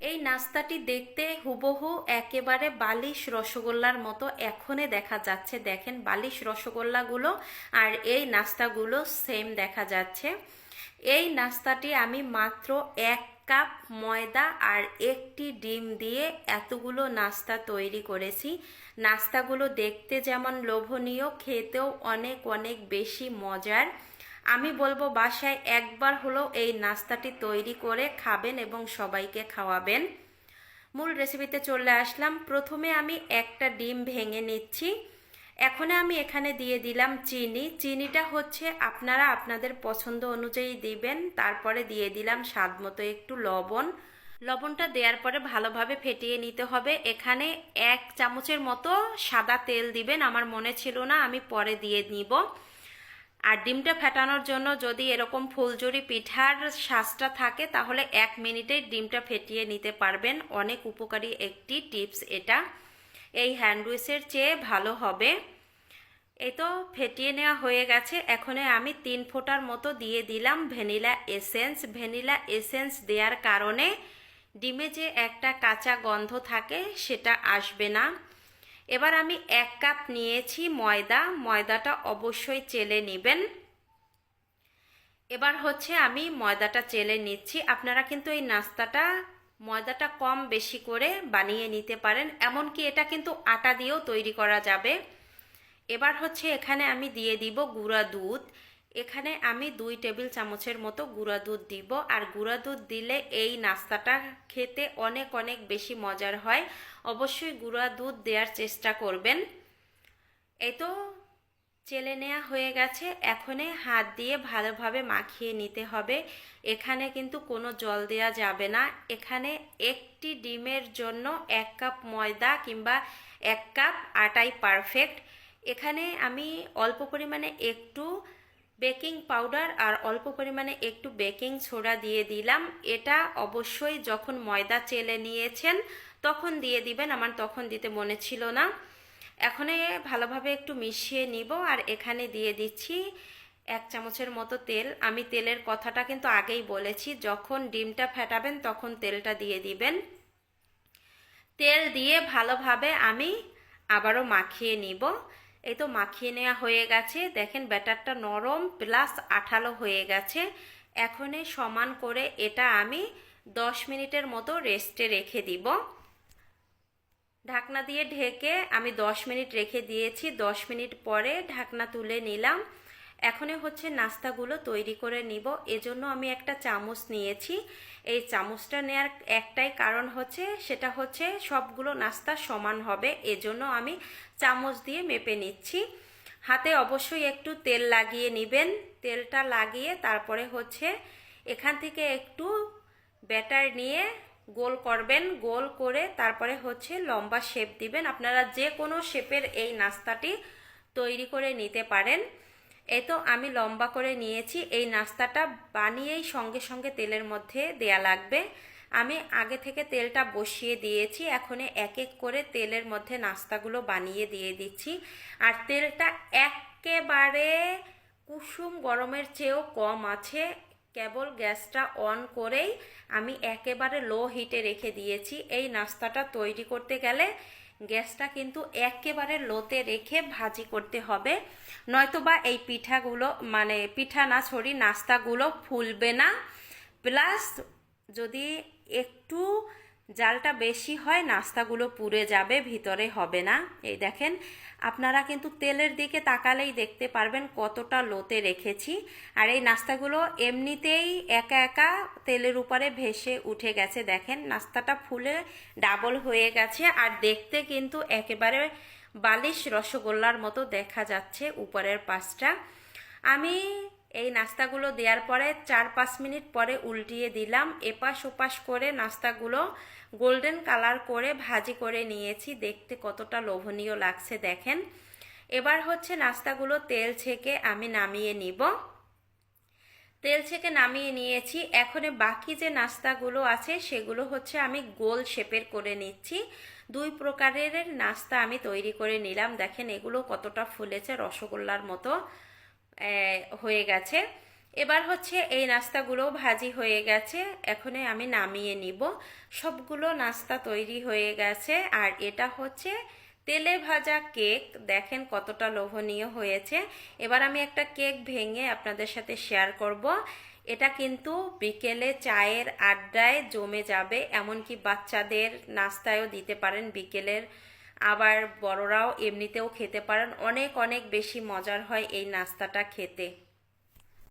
এই নাস্তাটি দেখতে হুবহু একেবারে বালিশ রসগোল্লার মতো এখনই দেখা যাচ্ছে। দেখেন বালিশ রসগোল্লাগুলো আর এই নাস্তাগুলো সেম দেখা যাচ্ছে। এই নাস্তাটি আমি মাত্র 1 কাপ ময়দা আর একটি ডিম দিয়ে এতগুলো নাস্তা তৈরি করেছি। নাস্তাগুলো দেখতে যেমন লোভনীয়, খেতেও অনেক অনেক বেশি মজার। আমি বলবো বাসায় একবার হলেও এই নাস্তাটি তৈরি করে খাবেন এবং সবাইকে খাওয়াবেন। মূল রেসিপিতে চলে আসলাম। প্রথমে আমি একটা ডিম ভেঙে নিচ্ছি। এখন আমি এখানে দিয়ে দিলাম চিনি। চিনিটা হচ্ছে আপনারা আপনাদের পছন্দ অনুযায়ী দিবেন। তারপরে দিয়ে দিলাম স্বাদ মতো একটু লবণ। লবণটা দেওয়ার পরে ভালোভাবে ফেটিয়ে নিতে হবে। এখানে 1 চামচের মতো সাদা তেল দিবেন, আমার মনে ছিল না, আমি পরে দিয়ে নিব। আর ডিমটা ফেটানোর জন্য যদি এরকম ফুলঝুরি পিঠার শাঁসটা থাকে তাহলে 1 মিনিটেই ডিমটা ফেটিয়ে নিতে পারবেন। অনেক উপকারী একটি টিপস এটা, এই হ্যান্ডউইচের চেয়ে ভালো হবে। এই তো ফেটিয়ে নেওয়া হয়ে গেছে। এখন আমি 3 ফোঁটার মতো দিয়ে দিলাম ভ্যানিলা এসেন্স। ভ্যানিলা এসেন্স দেওয়ার কারণে ডিমে যে একটা কাঁচা গন্ধ থাকে সেটা আসবে না। এবার আমি 1 কাপ নিয়েছি ময়দা। ময়দাটা অবশ্যই চেলে নেবেন। এবার হচ্ছে আমি ময়দাটা চেলে নিচ্ছি। আপনারা কিন্তু এই নাস্তাটা ময়দাটা কম বেশি করে বানিয়ে নিতে পারেন, এমনকি এটা কিন্তু আটা দিয়েও তৈরি করা যাবে। এবার হচ্ছে এখানে আমি দিয়ে দিব গুঁড়া দুধ। এখানে আমি 2 টেবিল চামচের মতো গুঁড়া দুধ দিব। আর গুঁড়া দুধ দিলে এই নাস্তাটা খেতে অনেক অনেক বেশি মজার হয়। অবশ্যই গুঁড়া দুধ দেওয়ার চেষ্টা করবেন। এই তো চেলে নেওয়া হয়ে গেছে। এখন হাত দিয়ে ভালোভাবে মাখিয়ে নিতে হবে। এখানে কিন্তু কোনো জল দেওয়া যাবে না। এখানে একটি ডিমের জন্য 1 কাপ ময়দা কিংবা 1 কাপ আটাই পারফেক্ট। এখানে আমি অল্প পরিমাণে একটু বেকিং পাউডার আর অল্প পরিমাণে একটু বেকিং সোডা দিয়ে দিলাম। এটা অবশ্যই যখন ময়দা চেলে নিয়েছেন তখন দিয়ে দিবেন, আমার তখন দিতে মনে ছিল না। এখন ভালোভাবে একটু মিশিয়ে নিব। আর এখানে দিয়ে দিচ্ছি 1 চামচের মতো তেল। আমি তেলের কথাটা কিন্তু আগেই বলেছি, যখন ডিমটা ফেটাবেন তখন তেলটা দিয়ে দিবেন। তেল দিয়ে ভালোভাবে আমি আবারও মাখিয়ে নিব। এই তো মাখিয়ে নেওয়া হয়ে গেছে। দেখেন ব্যাটারটা নরম প্লাস আঠালো হয়ে গেছে। এখন সমান করে এটা আমি 10 মিনিটের মতো রেস্টে রেখে দিব। ঢাকনা দিয়ে ঢেকে আমি 10 মিনিট রেখে দিয়েছি। 10 মিনিট পরে ঢাকনা তুলে নিলাম। এখন হচ্ছে নাস্তাগুলো তৈরি করে নিব। এজন্য আমি একটা চামচ নিয়েছি। এই চামচটা নেওয়ার একটাই কারণ হচ্ছে, সেটা হচ্ছে সবগুলো নাস্তা সমান হবে, এজন্য আমি চামচ দিয়ে মেপে নিচ্ছি। হাতে অবশ্যই একটু তেল লাগিয়ে নেবেন। তেলটা লাগিয়ে তারপরে হচ্ছে এখান থেকে একটু ব্যাটার নিয়ে গোল করবেন। গোল করে তারপরে হচ্ছে লম্বা শেপ দিবেন। আপনারা যে কোনো শেপের এই নাস্তাটি তৈরি করে নিতে পারেন। এই তো আমি লম্বা করে নিয়েছি। এই নাস্তাটা বানিয়েই সঙ্গে সঙ্গে তেলের মধ্যে দেয়া লাগবে। আমি আগে থেকে তেলটা বসিয়ে দিয়েছি। এখন এক এক করে তেলের মধ্যে নাস্তাগুলো বানিয়ে দিয়ে দিচ্ছি। আর তেলটা একেবারে কুসুম গরমের চেয়েও কম আছে। কেবল গ্যাসটা অন করেই আমি একেবারে লো হিটে রেখে দিয়েছি। এই নাস্তাটা তৈরি করতে গেলে গ্যাসটা কিন্তু একেবারে লোতে রেখে ভাজি করতে হবে, নয়তোবা এই পিঠাগুলো মানে পিঠা না সরি নাস্তাগুলো ফুলবে না। প্লাস যদি একটু জালটা বেশি হয় নাস্তাগুলো পুড়ে যাবে, ভিতরে হবে না। এই দেখেন, আপনারা কিন্তু তেলের দিকে তাকালেই দেখতে পারবেন কতটা লোতে রেখেছি। আর এই নাস্তাগুলো এমনিতেই একা একা তেলের উপরে ভেসে উঠে গেছে। দেখেন নাস্তাটা ফুলে ডাবল হয়ে গেছে। আর দেখতে কিন্তু একেবারে বালিশ রসগোল্লার মতো দেখা যাচ্ছে উপরের পাশটা। আমি এই নাস্তাগুলো দেওয়ার পরে 4-5 মিনিট পরে উল্টিয়ে দিলাম। এপাশ ওপাশ করে নাস্তাগুলো গোল্ডেন কালার করে ভাজি করে নিয়েছি। দেখতে কতটা লোভনীয় লাগছে দেখেন। এবার হচ্ছে নাস্তাগুলো তেল ছেঁকে আমি নামিয়ে নিব। তেল ছেঁকে নামিয়ে নিয়েছি। এখন বাকি যে নাস্তাগুলো আছে সেগুলো হচ্ছে আমি গোল শেপের করে নিচ্ছি। 2 প্রকারের নাস্তা আমি তৈরি করে নিলাম। দেখেন এগুলো কতটা ফুলেছে, রসগোল্লার মতো হয়ে গেছে। এবার হচ্ছে এই নাস্তাগুলো ভাজি হয়ে গেছে, এখনই আমি নামিয়ে নিব। সবগুলো নাস্তা তৈরি হয়ে গেছে। আর এটা হচ্ছে তেলে ভাজা কেক, দেখেন কতটা লোভনীয় হয়েছে। এবার আমি একটা কেক ভেঙে আপনাদের সাথে শেয়ার করব। এটা কিন্তু বিকেলে চায়ের আড্ডায় জমে যাবে, এমনকি বাচ্চাদের নাস্তায়ও দিতে পারেন বিকেলের। আবার বড়রাও এমনিতেও খেতে পারেন, অনেক অনেক বেশি মজার হয় এই নাস্তাটা খেতে।